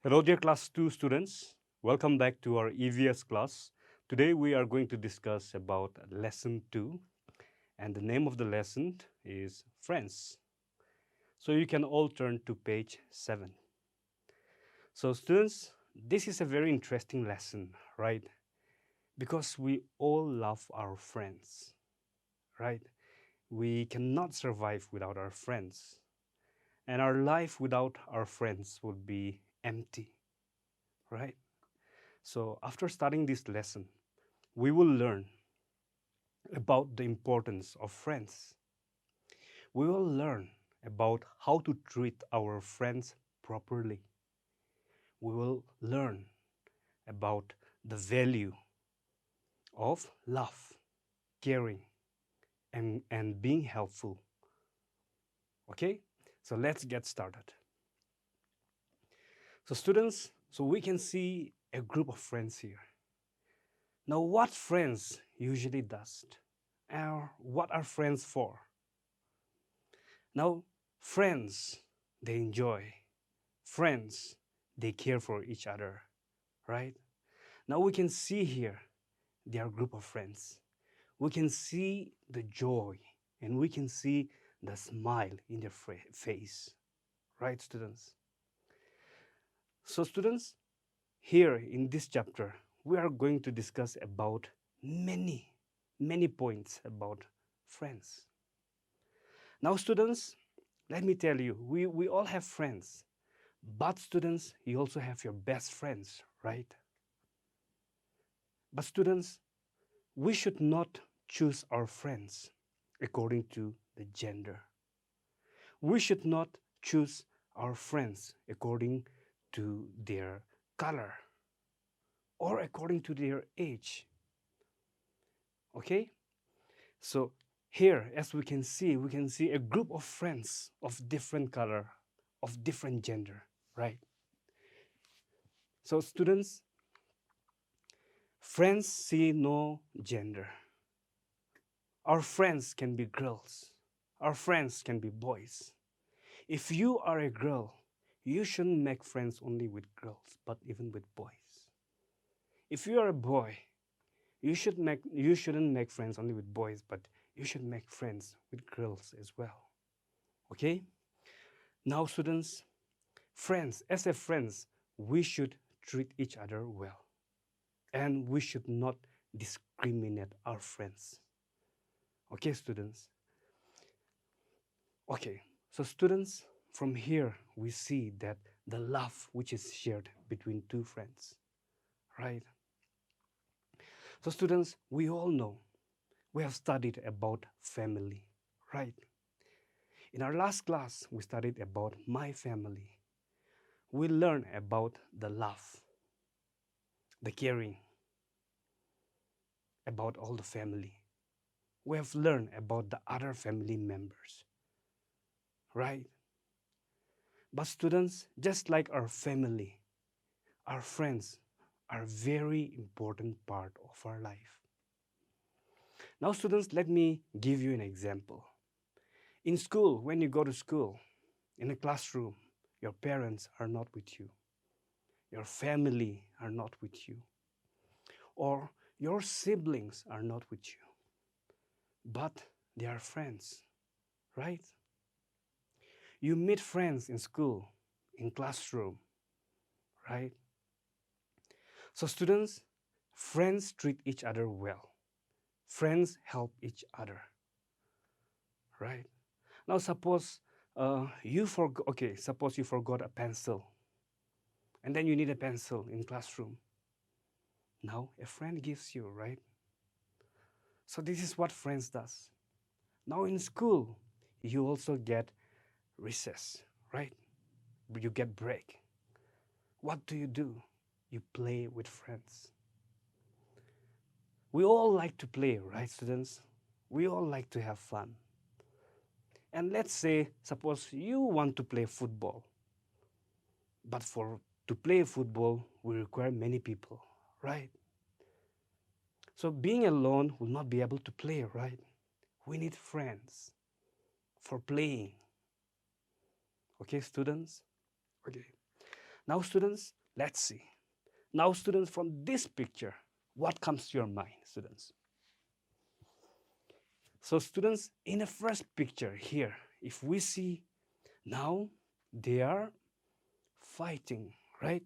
Hello, dear Class 2 students. Welcome back to our EVS class. Today we are going to discuss about Lesson 2, and the name of the lesson is Friends. So you can all turn to page 7. So students, this is a very interesting lesson, right? Because we all love our friends, right? We cannot survive without our friends. And our life without our friends would be empty, right? So after studying this lesson, we will learn about the importance of friends. We will learn about how to treat our friends properly. We will learn about the value of love, caring, and being helpful. Okay? So let's get started. So students, so we can see a group of friends here. Now what friends usually does? Or what are friends for? Now friends, they enjoy. Friends, they care for each other, right? Now we can see here their group of friends. We can see the joy and we can see the smile in their face, right, students? So, students, here in this chapter, we are going to discuss about many points about friends. Now, students, let me tell you, we all have friends, but students, you also have your best friends, right? But students, we should not choose our friends according to the gender. We should not choose our friends according to their color or according to their age. Okay? So here, as we can see a group of friends of different color, of different gender, right? So students, friends see no gender. Our friends can be girls. Our friends can be boys. If you are a girl, you shouldn't make friends only with girls, but even with boys. If you are a boy, you shouldn't make friends only with boys, but you should make friends with girls as well. Okay? Now students, friends, as a friends, we should treat each other well. And we should not discriminate our friends. Okay, students? Okay, so students, from here we see that the love which is shared between two friends, right? So students, we all know, we have studied about family, right? In our last class, we studied about my family. We learned about the love, the caring, about all the family. We have learned about the other family members, right? But students, just like our family, our friends are very important part of our life. Now students, let me give you an example. In school, when you go to school, in a classroom, your parents are not with you. Your family are not with you. Or your siblings are not with you. But they are friends, right? You meet friends in school, in classroom, right? So students, friends treat each other well. Friends help each other, right? Now suppose suppose you forgot a pencil, and then you need a pencil in classroom. Now a friend gives you, right? So this is what friends does. Now in school, you also get recess, right? You get break. What do? You play with friends. We all like to play, right, students? We all like to have fun. And let's say, suppose you want to play football. But to play football, we require many people, right? So being alone will not be able to play, right? We need friends for playing. Okay, students? Okay. Now, students, let's see. Now, students, from this picture, what comes to your mind, students? So, students, in the first picture here, if we see now they are fighting, right?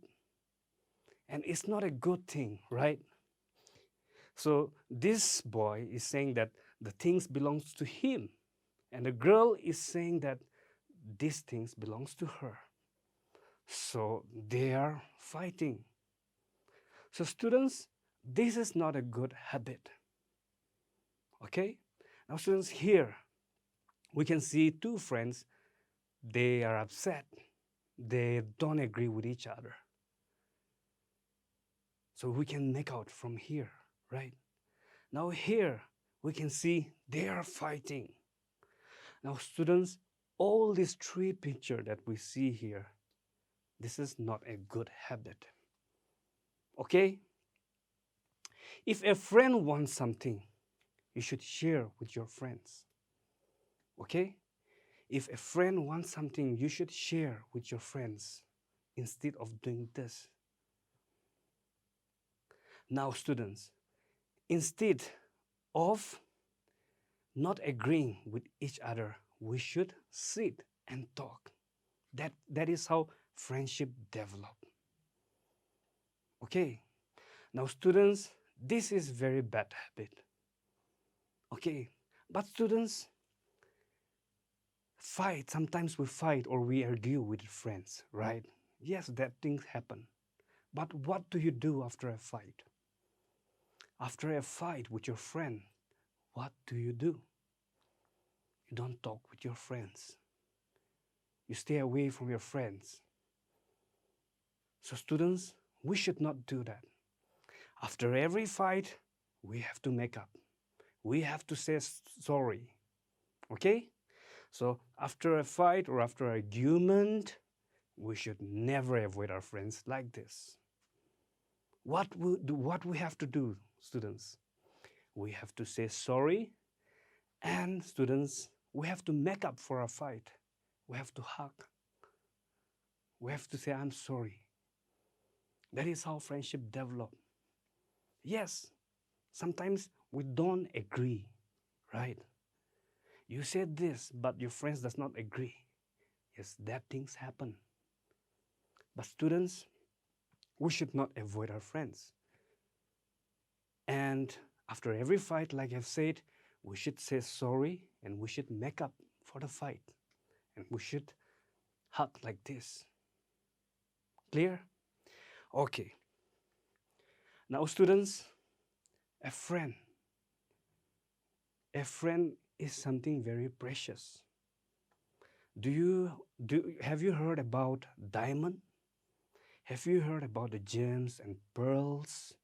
And it's not a good thing, right? So this boy is saying that the things belongs to him, and the girl is saying that these things belongs to her. So they are fighting. So students, this is not a good habit. Okay? Now students, here we can see two friends, they are upset. They don't agree with each other. So we can make out from here, right? Now here we can see they are fighting. Now students, all these three pictures that we see here, this is not a good habit. Okay? If a friend wants something, you should share with your friends. Okay? If a friend wants something, you should share with your friends instead of doing this. Now students, instead of not agreeing with each other, we should sit and talk. That is how friendship develop. Okay. Now students, this is very bad habit. Okay. But students, fight. Sometimes we fight or we argue with friends, right? Yes, that things happen. But what do you do after a fight? After a fight with your friend, what do? You don't talk with your friends. You stay away from your friends. So students, we should not do that. After every fight, we have to make up. We have to say sorry. Okay? So after a fight or after an argument, we should never avoid our friends like this. What we have to do, students? We have to say sorry, and students, we have to make up for our fight. We have to hug. We have to say, I'm sorry. That is how friendship develops. Yes, sometimes we don't agree, right? You said this, but your friends does not agree. Yes, that things happen. But students, we should not avoid our friends. And after every fight, like I've said, we should say sorry and we should make up for the fight. And we should hug like this. Clear? Okay. Now students, a friend is something very precious. Have you heard about diamond? Have you heard about the gems and pearls?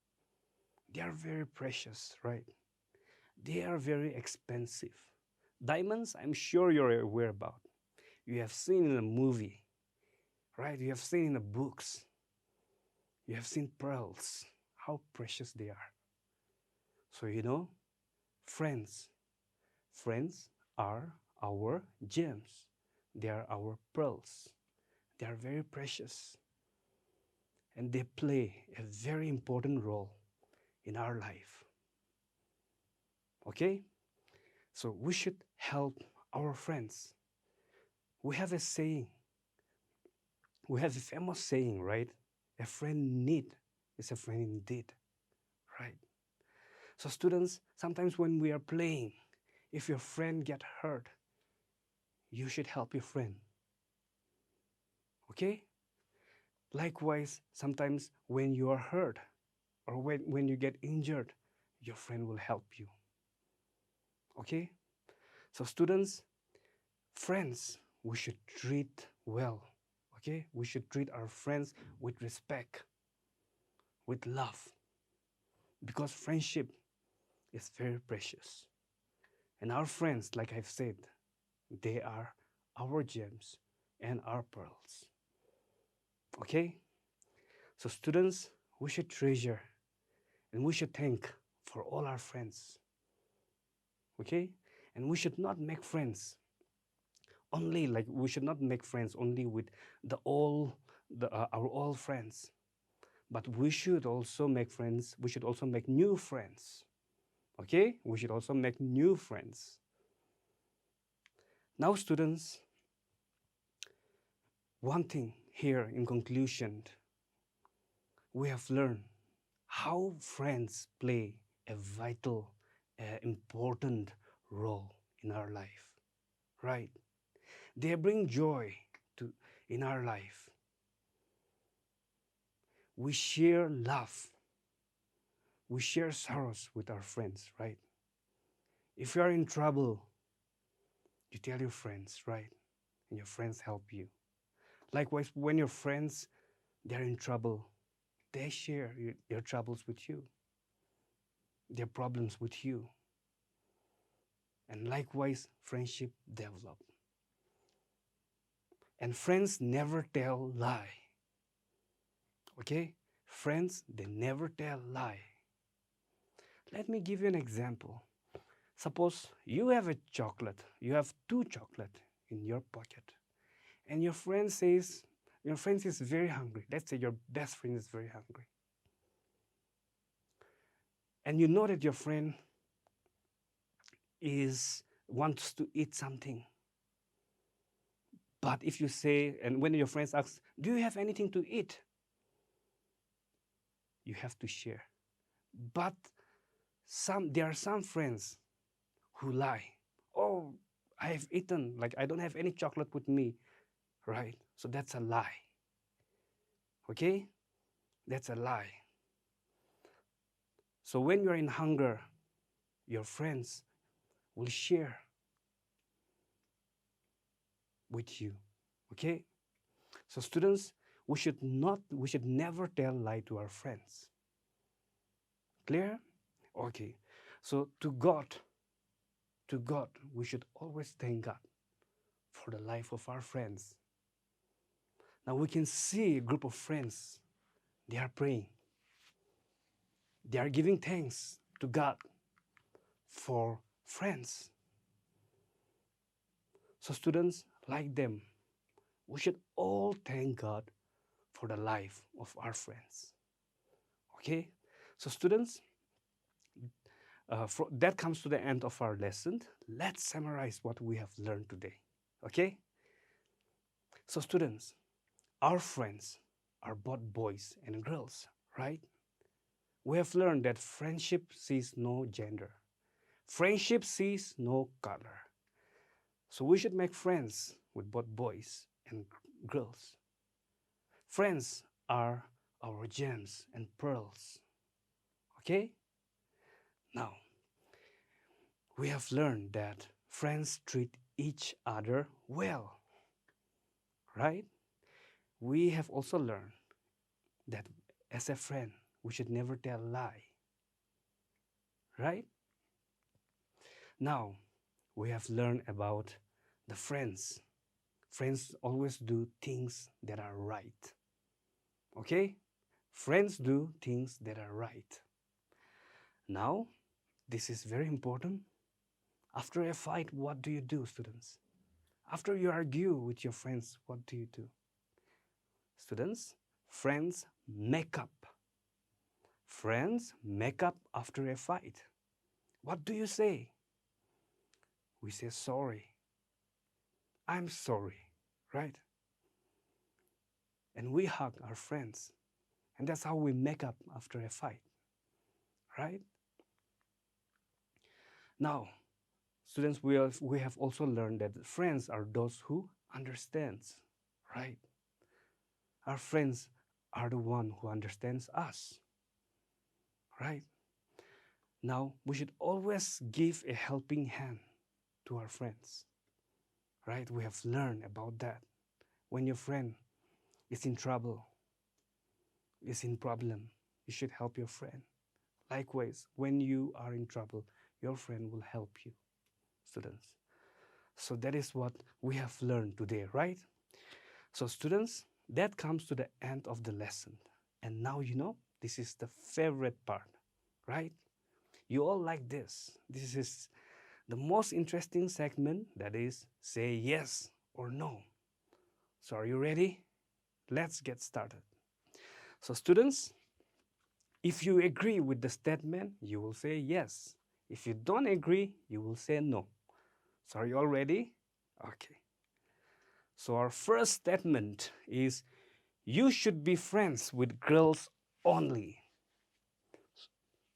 They are very precious, right? They are very expensive. Diamonds, I'm sure you're aware about. You have seen in a movie, right? You have seen in the books. You have seen pearls, how precious they are. So friends are our gems. They are our pearls. They are very precious. And they play a very important role in our life. Okay? So we should help our friends. We have a saying. We have a famous saying, right? A friend in need is a friend indeed, right? So students, sometimes when we are playing, if your friend get hurt, you should help your friend. Okay? Likewise, sometimes when you are hurt or when you get injured, your friend will help you. Okay? So students, friends, we should treat well. Okay? We should treat our friends with respect, with love. Because friendship is very precious. And our friends, like I've said, they are our gems and our pearls. Okay? So students, we should treasure and we should thank for all our friends. Okay? And we should not make friends we should not make friends only with our old friends, but we should also make friends. We should also make new friends. Okay? We should also make new friends. Now, students, one thing here in conclusion, we have learned how friends play a vital, important role in our life, right? They bring joy to in our life. We share love. We share sorrows with our friends, right? If you are in trouble, you tell your friends, right? And your friends help you. Likewise, when your friends they're in trouble, they share their troubles with you, their problems with you. And likewise, friendship develop. And friends never tell lie. Okay? Friends, they never tell lie. Let me give you an example. Suppose you have a chocolate, you have two chocolate in your pocket, and your friend is very hungry. Let's say your best friend is very hungry. And you know that your friend wants to eat something. But if you say, and when your friends ask, do you have anything to eat? You have to share. But there are some friends who lie. Oh, I have eaten, like I don't have any chocolate with me, right? So that's a lie. Okay? That's a lie. So when you're in hunger, your friends will share with you. Okay? So students, we should never tell lie to our friends. Clear? Okay. So to God, we should always thank God for the life of our friends. Now we can see a group of friends, they are praying. They are giving thanks to God for friends. So students, like them, we should all thank God for the life of our friends. Okay? So students, that comes to the end of our lesson. Let's summarize what we have learned today. Okay? So students, our friends are both boys and girls, right? We have learned that friendship sees no gender. Friendship sees no color. So we should make friends with both boys and girls. Friends are our gems and pearls. Okay? Now, we have learned that friends treat each other well. Right? We have also learned that as a friend, we should never tell lie. Right? Now, we have learned about the friends. Friends always do things that are right. Okay? Friends do things that are right. Now, this is very important. After a fight, what do you do, students? After you argue with your friends, what do you do? Students, friends make up. Friends make up after a fight. What do you say? We say sorry. I'm sorry, right? And we hug our friends. And that's how we make up after a fight, right? Now, students, we have also learned that friends are those who understands, right? Our friends are the one who understands us, right? Now, we should always give a helping hand to our friends, right? We have learned about that. When your friend is in trouble, is in problem, you should help your friend. Likewise, when you are in trouble, your friend will help you, students. So that is what we have learned today, right? So students, that comes to the end of the lesson. And now you know, this is the favorite part, right? You all like this. This is the most interesting segment, that is say yes or no. So are you ready? let's get started. So students, if you agree with the statement, you will say yes. If you don't agree, you will say no. So are you all ready? Okay. So our first statement is you should be friends with girls only.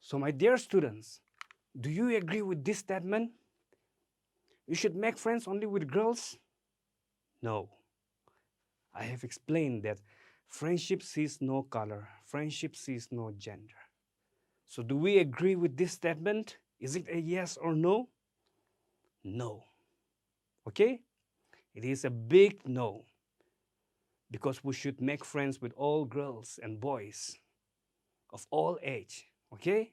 So my dear students, do you agree with this statement? You should make friends only with girls? No. I have explained that friendship sees no color, friendship sees no gender. So do we agree with this statement? Is it a yes or no? No. Okay? It is a big no. Because we should make friends with all girls and boys of all age. Okay?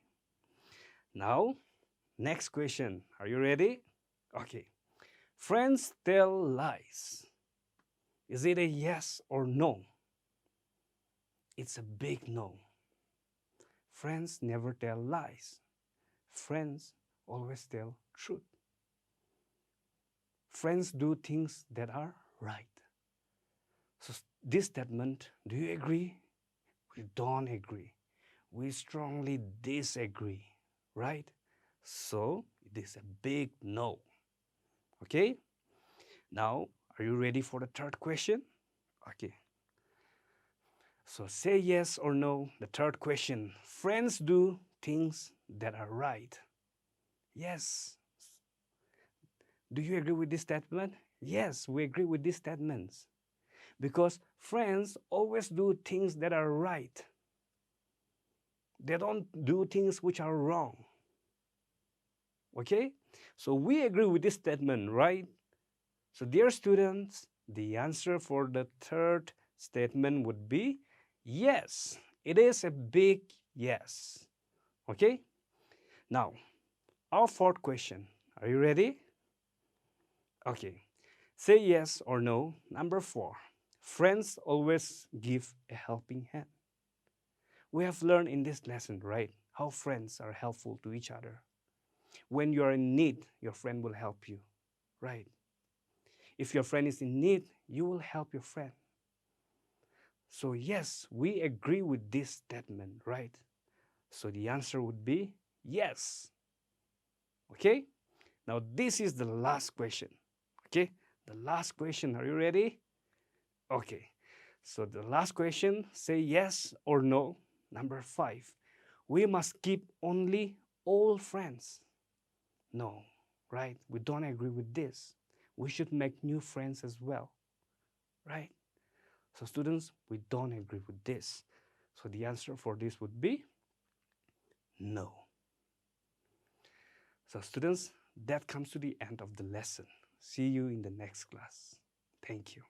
Now, next question. Are you ready? Okay. Friends tell lies. Is it a yes or no? It's a big no. Friends never tell lies. Friends always tell truth. Friends do things that are right. So this statement, do you agree? We don't agree. We strongly disagree, right? So it is a big no. Okay? Now, are you ready for the third question? Okay. So say yes or no. The third question. Friends do things that are right. Yes. Do you agree with this statement? Yes, we agree with these statements. Because friends always do things that are right. They don't do things which are wrong. Okay? So we agree with this statement, right? So dear students, the answer for the third statement would be yes. It is a big yes. Okay? Now, our fourth question. Are you ready? Okay. Say yes or no. Number 4. Friends always give a helping hand. We have learned in this lesson, right, how friends are helpful to each other. When you are in need, your friend will help you, right? If your friend is in need, you will help your friend. So yes, we agree with this statement, right? So the answer would be yes. Okay? Now this is the last question. Okay? The last question. Are you ready? Okay. So the last question, say yes or no. Number 5. We must keep only old friends. No, right? We don't agree with this. We should make new friends as well, right? So students, we don't agree with this. So the answer for this would be no. So students, that comes to the end of the lesson. See you in the next class. Thank you.